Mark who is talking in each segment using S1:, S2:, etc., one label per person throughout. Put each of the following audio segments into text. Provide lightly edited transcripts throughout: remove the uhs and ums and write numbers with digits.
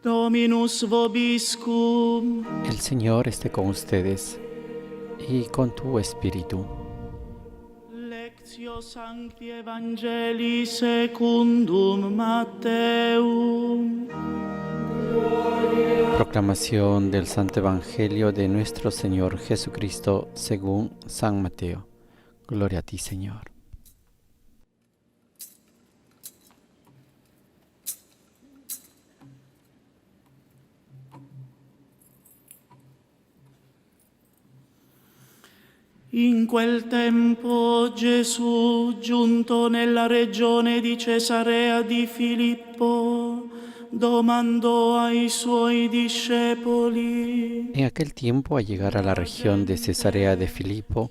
S1: Dominus vobiscum.
S2: El Señor esté con ustedes y con tu espíritu.
S1: Lectio Sancti Evangelii secundum Matteum.
S2: Proclamación del Santo Evangelio de nuestro Señor Jesucristo según San Mateo. Gloria a ti, Señor.
S1: In quel tempo Gesù, giunto nella regione di Cesarea di Filippo, domandò ai suoi discepoli:
S2: En aquel tiempo, al llegar a la región de Cesarea de Filipo,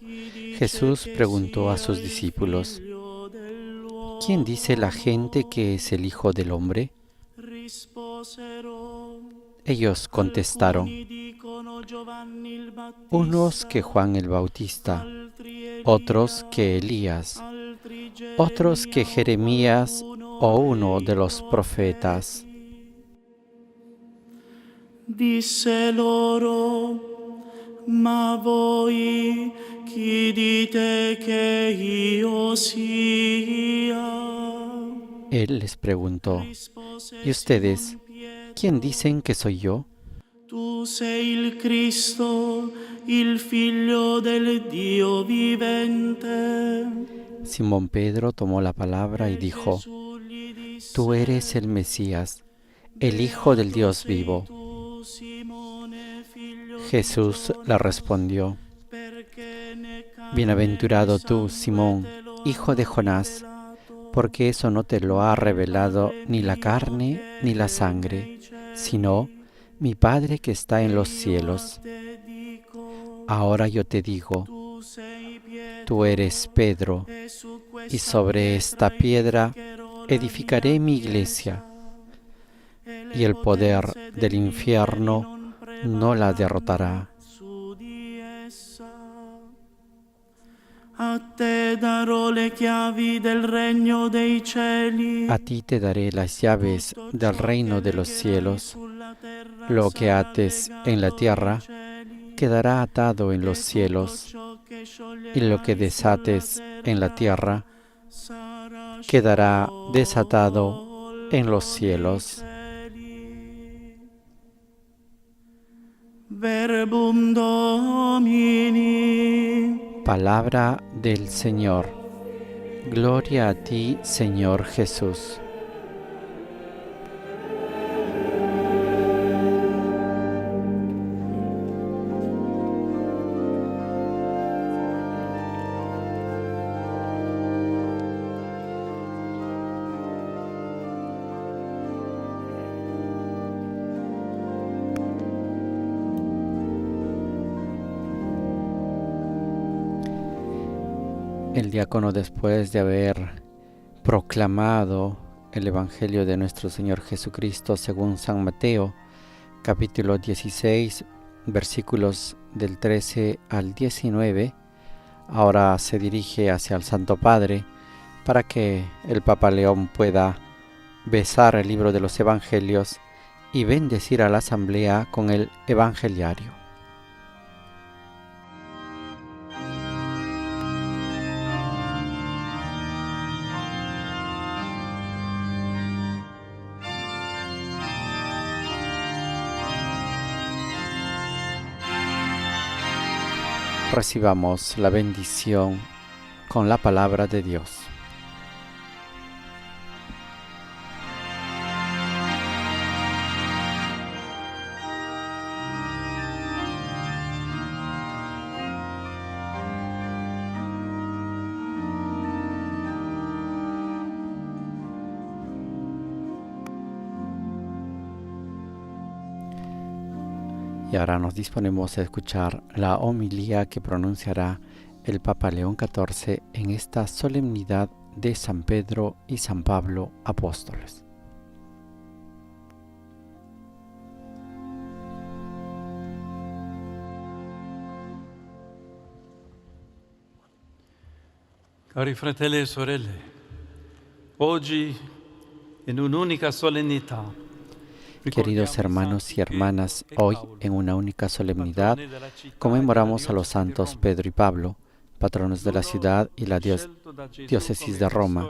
S2: Jesús preguntó a sus discípulos: ¿Quién dice la gente que es el Hijo del Hombre? Ellos contestaron: unos que Juan el Bautista, otros que Elías, otros que Jeremías o uno de los profetas.
S1: Disse loro: ma voi chi dite che io sia?
S2: Él les preguntó: ¿y ustedes, quién dicen que soy yo?
S1: Tu sei il Cristo, il Figlio del Dio vivente.
S2: Simón Pedro tomó la palabra y dijo: Tú eres el Mesías, el Hijo del Dios vivo. Jesús le respondió: Bienaventurado tú, Simón, hijo de Jonás, porque eso no te lo ha revelado ni la carne ni la sangre, sino mi Padre que está en los cielos. Ahora yo te digo: tú eres Pedro, y sobre esta piedra edificaré mi iglesia, y el poder del infierno no la derrotará.
S1: A te darò le chiavi del regno dei cieli.
S2: A ti te daré las llaves del reino de los cielos. Lo que ates en la tierra quedará atado en los cielos, y lo que desates en la tierra quedará desatado en los cielos.
S1: Verbum Domini.
S2: Palabra del Señor. Gloria a ti, Señor Jesús. El diácono, después de haber proclamado el Evangelio de nuestro Señor Jesucristo según San Mateo, capítulo 16, versículos del 13 al 19, ahora se dirige hacia el Santo Padre para que el Papa León pueda besar el libro de los Evangelios y bendecir a la asamblea con el Evangeliario. Recibamos la bendición con la palabra de Dios. Y ahora nos disponemos a escuchar la homilía que pronunciará el Papa León XIV en esta solemnidad de San Pedro y San Pablo, apóstoles.
S3: Cari fratelli e sorelle, oggi in un'unica solennità
S2: Queridos hermanos y hermanas, hoy, en una única solemnidad, conmemoramos a los santos Pedro y Pablo, patronos de la ciudad y la diócesis de Roma,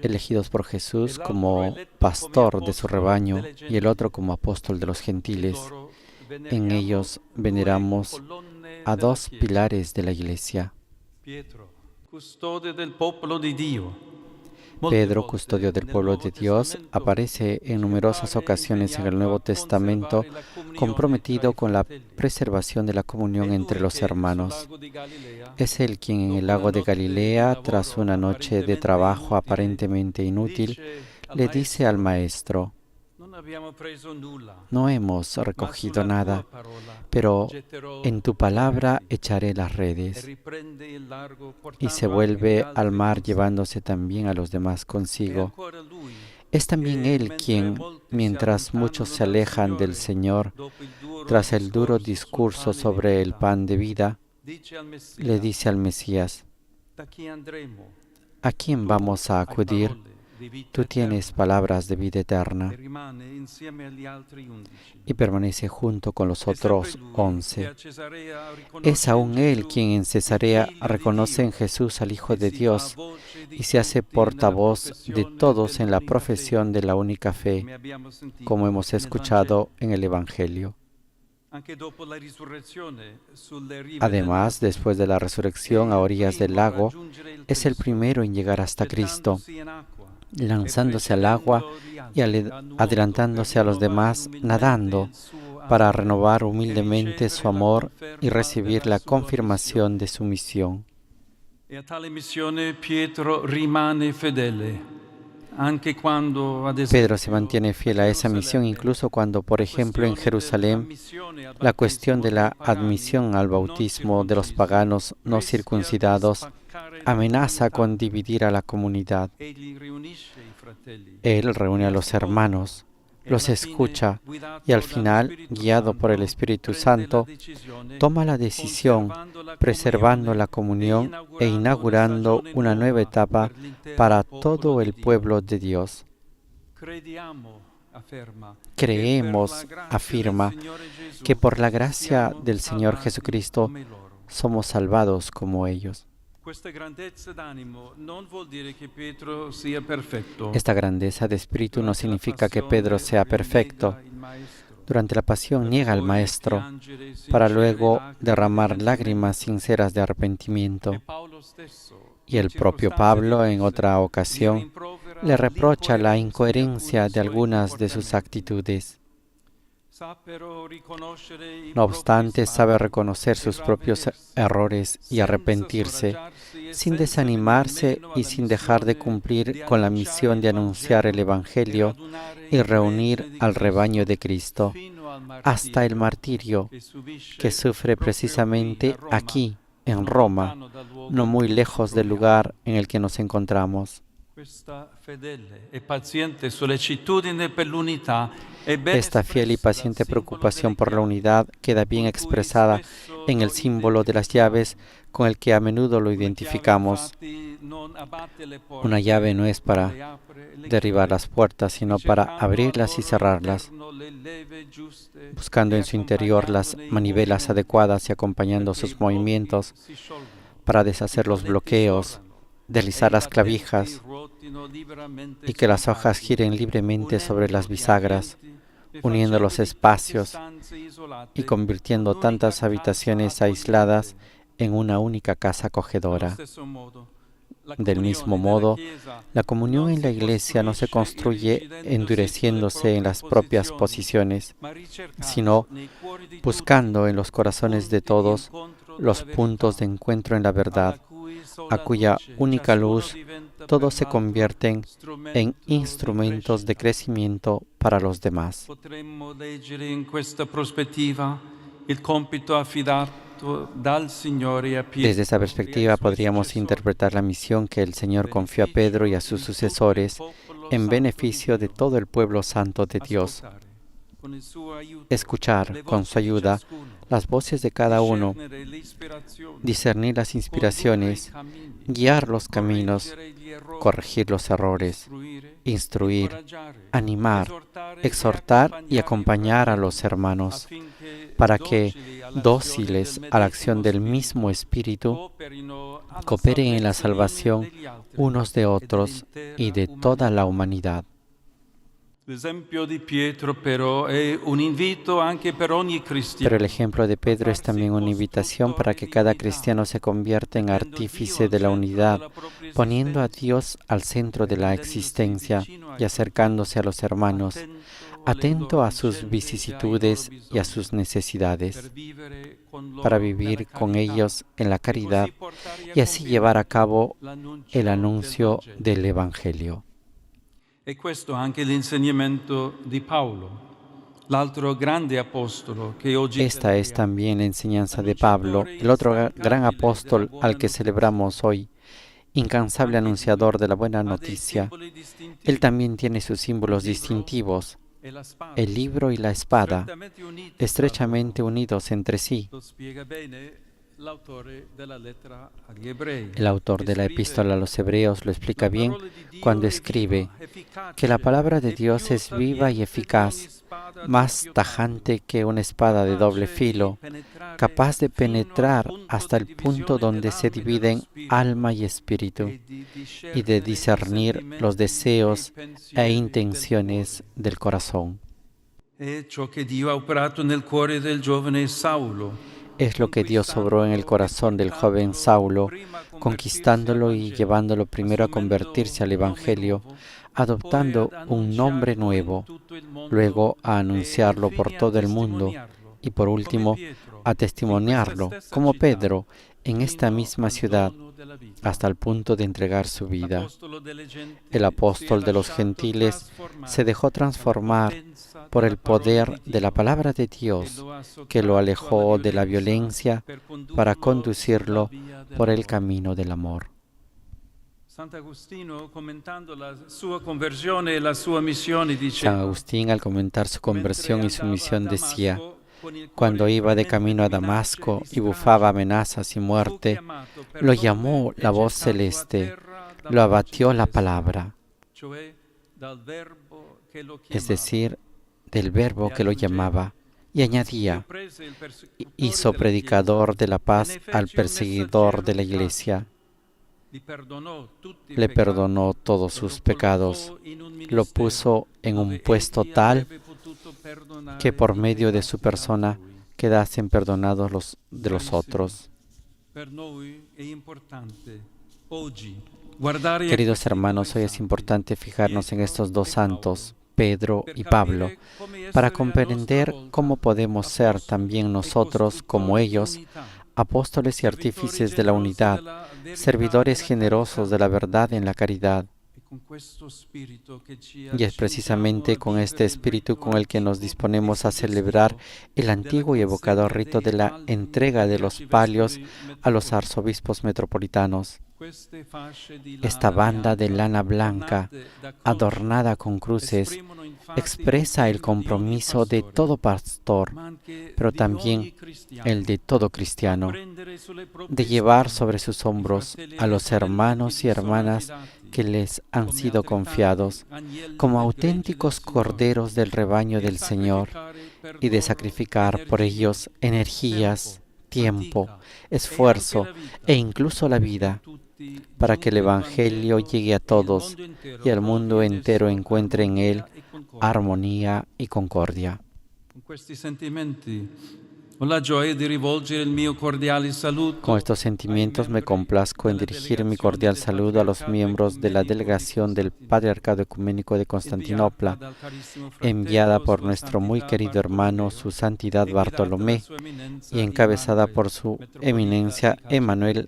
S2: elegidos por Jesús como pastor de su rebaño y el otro como apóstol de los gentiles. En ellos veneramos a dos pilares de la Iglesia. Pedro, custodio del pueblo de Dios, aparece en numerosas ocasiones en el Nuevo Testamento comprometido con la preservación de la comunión entre los hermanos. Es él quien en el lago de Galilea, tras una noche de trabajo aparentemente inútil, le dice al Maestro: no hemos recogido nada, pero en tu palabra echaré las redes. Y se vuelve al mar llevándose también a los demás consigo. Es también él quien, mientras muchos se alejan del Señor, tras el duro discurso sobre el pan de vida, le dice al Mesías: ¿a quién vamos a acudir? Tú tienes palabras de vida eterna. Y permanece junto con los otros 11. Es aún él quien en Cesarea reconoce en Jesús al Hijo de Dios y se hace portavoz de todos en la profesión de la única fe, como hemos escuchado en el Evangelio. Además, después de la resurrección a orillas del lago, es el primero en llegar hasta Cristo, lanzándose al agua y adelantándose a los demás, nadando, para renovar humildemente su amor y recibir la confirmación de su misión. Pedro se mantiene fiel a esa misión incluso cuando, por ejemplo, en Jerusalén, la cuestión de la admisión al bautismo de los paganos no circuncidados amenaza con dividir a la comunidad. Él reúne a los hermanos, los escucha y al final, guiado por el Espíritu Santo, toma la decisión, preservando la comunión e inaugurando una nueva etapa para todo el pueblo de Dios. Creemos, afirma, que por la gracia del Señor Jesucristo somos salvados como ellos. Esta grandeza de espíritu no significa que Pedro sea perfecto. Durante la pasión niega al Maestro para luego derramar lágrimas sinceras de arrepentimiento. Y el propio Pablo, en otra ocasión, le reprocha la incoherencia de algunas de sus actitudes. No obstante, sabe reconocer sus propios errores y arrepentirse, sin desanimarse y sin dejar de cumplir con la misión de anunciar el Evangelio y reunir al rebaño de Cristo, hasta el martirio que sufre precisamente aquí, en Roma, no muy lejos del lugar en el que nos encontramos. Esta fiel y paciente preocupación por la unidad queda bien expresada en el símbolo de las llaves con el que a menudo lo identificamos. Una llave no es para derribar las puertas, sino para abrirlas y cerrarlas, buscando en su interior las manivelas adecuadas y acompañando sus movimientos para deshacer los bloqueos, deslizar las clavijas y que las hojas giren libremente sobre las bisagras, uniendo los espacios y convirtiendo tantas habitaciones aisladas en una única casa acogedora. Del mismo modo, la comunión en la Iglesia no se construye endureciéndose en las propias posiciones, sino buscando en los corazones de todos los puntos de encuentro en la verdad, a cuya única luz todos se convierten en instrumentos de crecimiento para los demás. Desde esta perspectiva podríamos interpretar la misión que el Señor confió a Pedro y a sus sucesores en beneficio de todo el pueblo santo de Dios. escuchar con su ayuda las voces de cada uno, discernir las inspiraciones, guiar los caminos, corregir los errores, instruir, animar, exhortar y acompañar a los hermanos, para que, dóciles a la acción del mismo Espíritu, cooperen en la salvación unos de otros y de toda la humanidad.
S3: Pero
S2: el ejemplo de Pedro es también una invitación para que cada cristiano se convierta en artífice de la unidad, poniendo a Dios al centro de la existencia y acercándose a los hermanos, atento a sus vicisitudes y a sus necesidades, para vivir con ellos en la caridad y así llevar a cabo el anuncio del Evangelio.
S3: E questo anche l'insegnamento di Paolo, l'altro grande apostolo che oggi
S2: Esta es también la enseñanza de Pablo, el otro gran apóstol al que celebramos hoy, incansable anunciador de la buena noticia. Él también tiene sus símbolos distintivos, el libro y la espada, estrechamente unidos entre sí. El autor de la epístola a los Hebreos lo explica bien cuando escribe que la palabra de Dios es viva y eficaz, más tajante que una espada de doble filo, capaz de penetrar hasta el punto donde se dividen alma y espíritu, y de discernir los deseos e intenciones del corazón. Es lo que Dios obró en el corazón del joven Saulo, conquistándolo y llevándolo primero a convertirse al Evangelio, adoptando un nombre nuevo, luego a anunciarlo por todo el mundo y por último a testimoniarlo, como Pedro, en esta misma ciudad, hasta el punto de entregar su vida. El apóstol de los gentiles se dejó transformar por el poder de la palabra de Dios, que lo alejó de la violencia para conducirlo por el camino del amor.
S3: San Agustín, al
S2: comentar su conversión y su misión, decía: cuando iba de camino a Damasco y bufaba amenazas y muerte, lo llamó la voz celeste, lo abatió la palabra, es decir, del verbo que lo llamaba, y añadía: hizo predicador de la paz al perseguidor de la iglesia. Le perdonó todos sus pecados, lo puso en un puesto tal que por medio de su persona quedasen perdonados los de los otros. Queridos hermanos, hoy es importante fijarnos en estos dos santos, Pedro y Pablo, para comprender cómo podemos ser también nosotros, como ellos, apóstoles y artífices de la unidad, servidores generosos de la verdad en la caridad. Y es precisamente con este espíritu con el que nos disponemos a celebrar el antiguo y evocador rito de la entrega de los palios a los arzobispos metropolitanos. Esta banda de lana blanca, adornada con cruces, expresa el compromiso de todo pastor, pero también el de todo cristiano, de llevar sobre sus hombros a los hermanos y hermanas que les han sido confiados, como auténticos corderos del rebaño del Señor, y de sacrificar por ellos energías, tiempo, esfuerzo e incluso la vida, para que el Evangelio llegue a todos y el mundo entero encuentre en él armonía y concordia. Con estos sentimientos me complazco en dirigir mi cordial saludo a los miembros de la delegación del Patriarcado Ecuménico de Constantinopla, enviada por nuestro muy querido hermano, su Santidad Bartolomé, y encabezada por su Eminencia Emmanuel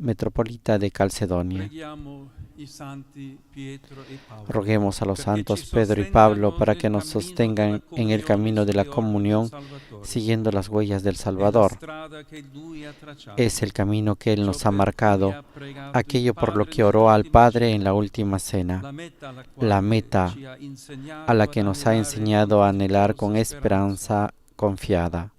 S2: metropolita de Calcedonia.
S3: Preghiamo i santi Pietro e Paolo,
S2: Roguemos a los
S3: perché
S2: santos
S3: ci
S2: Pedro y
S3: sostengano
S2: Pablo para
S3: nel
S2: que nos
S3: cammino
S2: sostengan
S3: della
S2: en el camino de la
S3: comunione
S2: comunión,
S3: del Salvatore.
S2: siguiendo las huellas del
S3: È la
S2: Salvador.
S3: strada che Lui ha tracciato.
S2: Es el camino que Él
S3: Ciò
S2: nos ha
S3: per cui
S2: marcado,
S3: ha pregato il
S2: aquello por lo
S3: Padre
S2: que oró al
S3: nell'ultima
S2: Padre en
S3: cena,
S2: la última
S3: la
S2: cena,
S3: meta alla
S2: la
S3: quale
S2: meta
S3: ci ha insegnato
S2: a la
S3: ad
S2: que nos ha
S3: anelare
S2: enseñado a
S3: con
S2: anhelar con
S3: fiduciosa speranza.
S2: esperanza confiada.